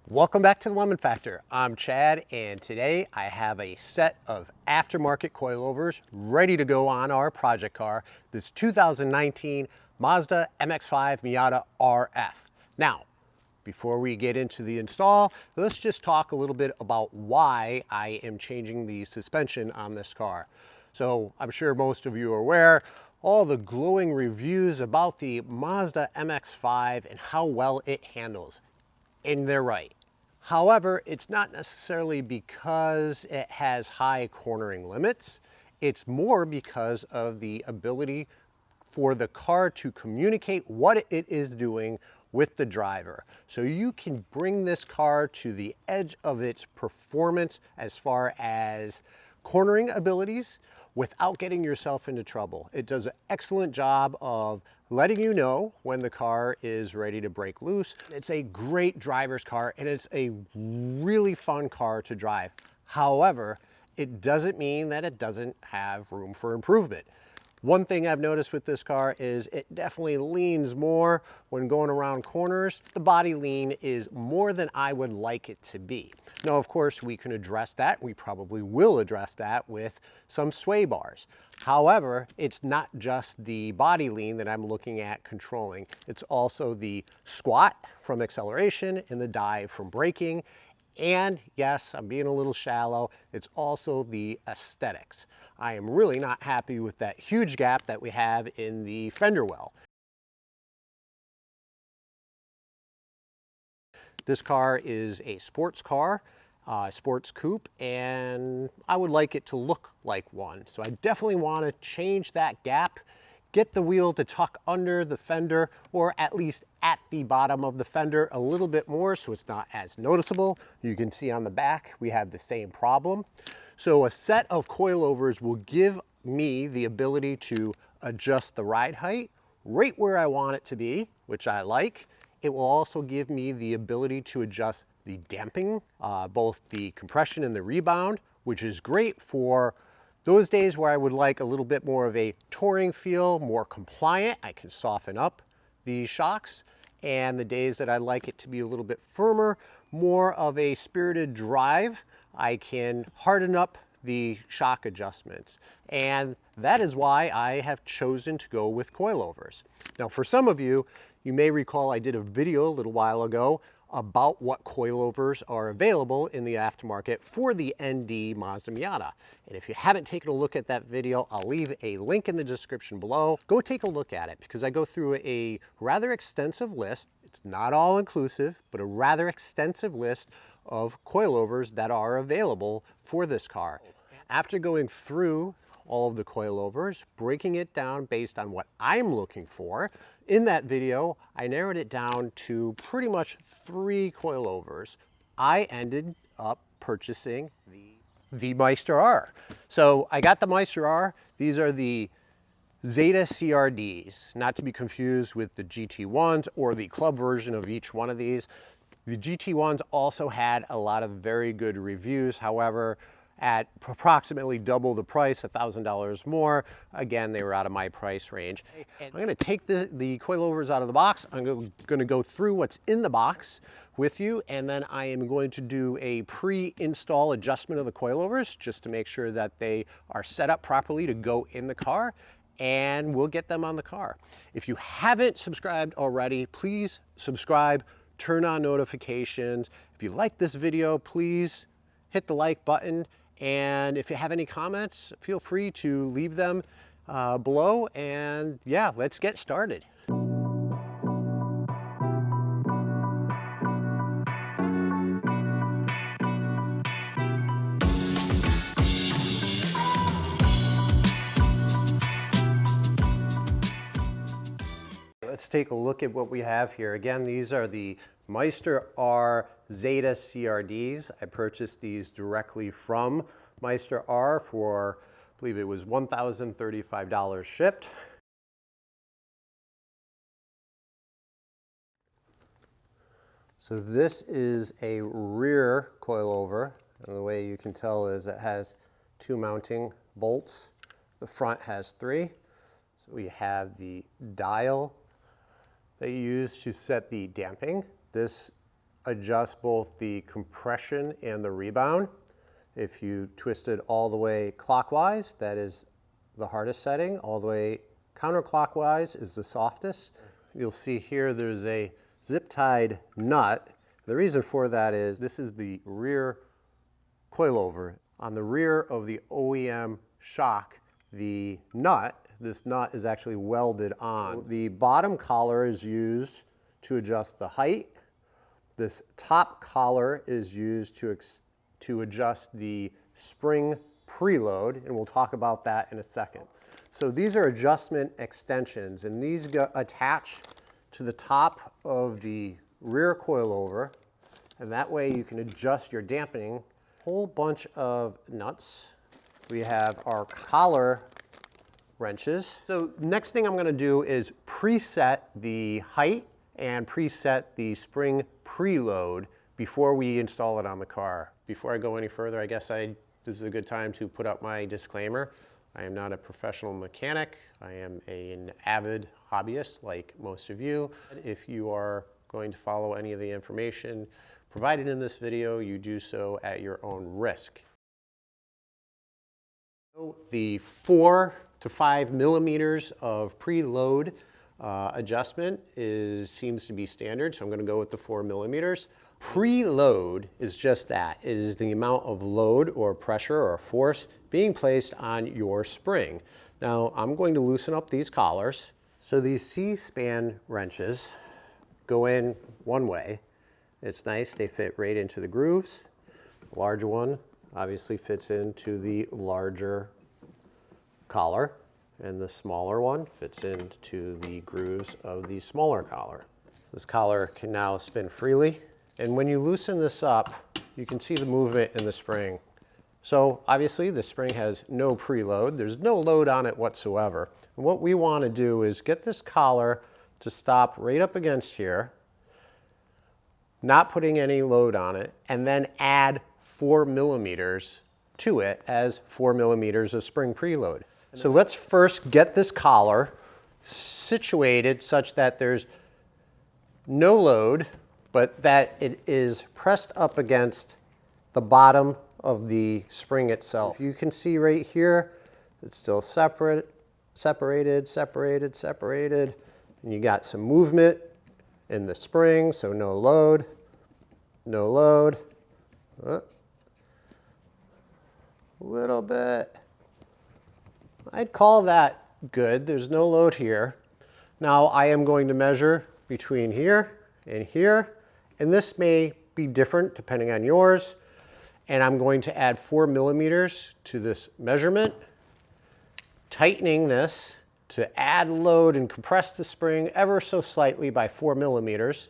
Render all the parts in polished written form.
Welcome back to the Lemon Factor. I'm Chad, and today I have a set of aftermarket coilovers ready to go on our project car, this 2019 Mazda MX-5 Miata RF. Now, before we get into the install, let's just talk a little bit about why I am changing the suspension on this car. So I'm sure most of you are aware, all the glowing reviews about the Mazda MX-5 and how well it handles. And they're right. However, it's not necessarily because it has high cornering limits. It's more because of the ability for the car to communicate what it is doing with the driver. So you can bring this car to the edge of its performance as far as cornering abilities without getting yourself into trouble. It does an excellent job of letting you know when the car is ready to break loose. It's a great driver's car and it's a really fun car to drive. However, it doesn't mean that it doesn't have room for improvement. One thing I've noticed with this car is it definitely leans more when going around corners. The body lean is more than I would like it to be. Now, of course, we can address that. We probably will address that with some sway bars. However, it's not just the body lean that I'm looking at controlling. It's also the squat from acceleration and the dive from braking. And yes, I'm being a little shallow. It's also the aesthetics. I am really not happy with that huge gap that we have in the fender well. This car is a sports car, sports coupe, and I would like it to look like one. So I definitely want to change that gap, get the wheel to tuck under the fender or at least at the bottom of the fender a little bit more so it's not as noticeable. You can see on the back we have the same problem. So a set of coilovers will give me the ability to adjust the ride height right where I want it to be, which I like. It will also give me the ability to adjust the damping, both the compression and the rebound, which is great for those days where I would like a little bit more of a touring feel, more compliant. I can soften up the shocks. And the days that I like it to be a little bit firmer, more of a spirited drive, I can harden up the shock adjustments. And that is why I have chosen to go with coilovers. Now, for some of you, you may recall I did a video a little while ago about what coilovers are available in the aftermarket for the ND Mazda Miata. And if you haven't taken a look at that video, I'll leave a link in the description below. Go take a look at it because I go through a rather extensive list. It's not all inclusive, but a rather extensive list of coilovers that are available for this car. After going through all of the coilovers, breaking it down based on what I'm looking for, in that video, I narrowed it down to pretty much 3 coilovers. I ended up purchasing the MeisterR. So I got the MeisterR. These are the Zeta CRDs, not to be confused with the GT1s or the club version of each one of these. The GT1s also had a lot of very good reviews. However, at approximately double the price, $1,000 more. Again, they were out of my price range. I'm gonna take the coilovers out of the box. I'm gonna go through what's in the box with you, and then I am going to do a pre-install adjustment of the coilovers just to make sure that they are set up properly to go in the car, and we'll get them on the car. If you haven't subscribed already, please subscribe, turn on notifications. If you like this video, please hit the like button. And if you have any comments, feel free to leave them below. And yeah, let's get started. Let's take a look at what we have here. Again, these are the MeisterR Zeta CRDs. I purchased these directly from MeisterR for, I believe it was $1,035 shipped. So this is a rear coilover, and the way you can tell is it has 2 mounting bolts. The front has 3. So we have the dial that you use to set the damping. This adjust both the compression and the rebound. If you twist it all the way clockwise, that is the hardest setting. All the way counterclockwise is the softest. You'll see here there's a zip-tied nut. The reason for that is this is the rear coilover. On the rear of the OEM shock, this nut is actually welded on. The bottom collar is used to adjust the height. This top collar is used to adjust the spring preload, and we'll talk about that in a second. So these are adjustment extensions, and these attach to the top of the rear coilover, and that way you can adjust your dampening. Whole bunch of nuts. We have our collar wrenches. So next thing I'm going to do is preset the height and preset the spring preload before we install it on the car. Before I go any further, I guess this is a good time to put up my disclaimer. I am not a professional mechanic. I am an avid hobbyist like most of you. If you are going to follow any of the information provided in this video, you do so at your own risk. The 4 to 5 millimeters of preload adjustment seems to be standard, so I'm going to go with the 4 millimeters. Preload is just that. It is the amount of load or pressure or force being placed on your spring. Now I'm going to loosen up these collars. So these C-span wrenches go in one way. It's nice, they fit right into the grooves. The large one obviously fits into the larger collar, and the smaller one fits into the grooves of the smaller collar. This collar can now spin freely, and when you loosen this up, you can see the movement in the spring. So obviously the spring has no preload, there's no load on it whatsoever. And what we want to do is get this collar to stop right up against here, not putting any load on it, and then add 4 millimeters to it as 4 millimeters of spring preload. So let's first get this collar situated such that there's no load, but that it is pressed up against the bottom of the spring itself. You can see right here, it's still separated, and you got some movement in the spring, so no load, no load. A little bit. I'd call that good. There's no load here. Now I am going to measure between here, and this may be different depending on yours. And I'm going to add 4 millimeters to this measurement, tightening this to add load and compress the spring ever so slightly by 4 millimeters.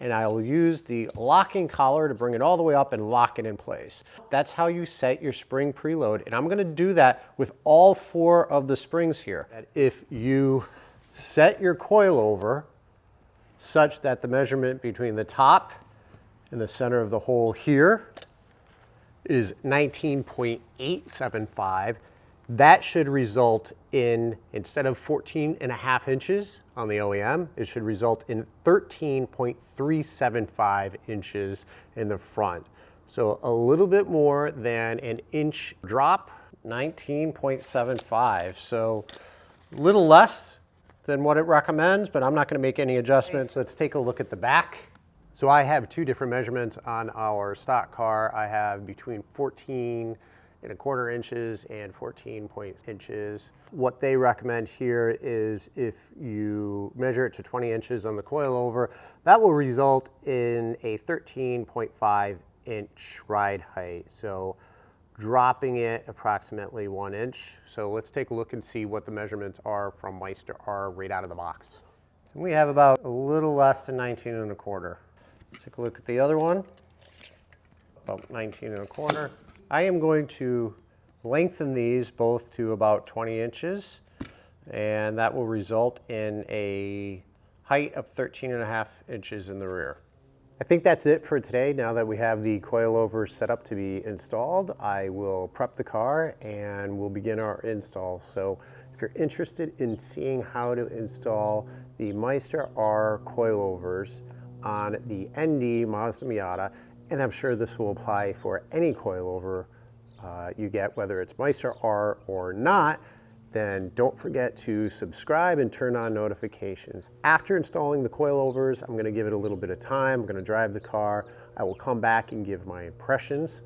And I'll use the locking collar to bring it all the way up and lock it in place. That's how you set your spring preload. And I'm going to do that with all 4 of the springs here. If you set your coilover such that the measurement between the top and the center of the hole here is 19.875, that should result in, instead of 14.5 inches on the OEM, it should result in 13.375 inches in the front. So a little bit more than an inch drop, 19.75. So a little less than what it recommends, but I'm not going to make any adjustments. Let's take a look at the back. So I have 2 different measurements on our stock car. I have between 14.25 inches and 14 inches. What they recommend here is if you measure it to 20 inches on the coilover, that will result in a 13.5 inch ride height. So dropping it approximately 1 inch. So let's take a look and see what the measurements are from MeisterR right out of the box. And we have about a little less than 19.25. Take a look at the other one, about 19.25. I am going to lengthen these both to about 20 inches, and that will result in a height of 13.5 inches in the rear. I think that's it for today. Now that we have the coilover set up to be installed, I will prep the car and we'll begin our install. So if you're interested in seeing how to install the MeisterR coilovers on the ND Mazda Miata, and I'm sure this will apply for any coilover you get, whether it's MeisterR or not. Then don't forget to subscribe and turn on notifications. After installing the coilovers, I'm gonna give it a little bit of time. I'm gonna drive the car. I will come back and give my impressions.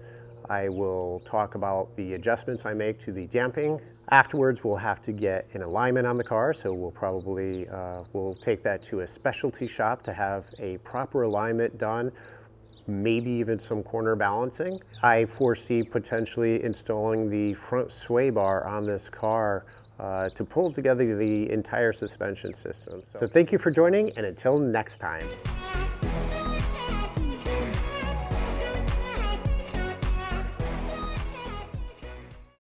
I will talk about the adjustments I make to the damping. Afterwards, we'll have to get an alignment on the car, so we'll probably we'll take that to a specialty shop to have a proper alignment done, maybe even some corner balancing. I foresee potentially installing the front sway bar on this car to pull together the entire suspension system. So thank you for joining, and until next time.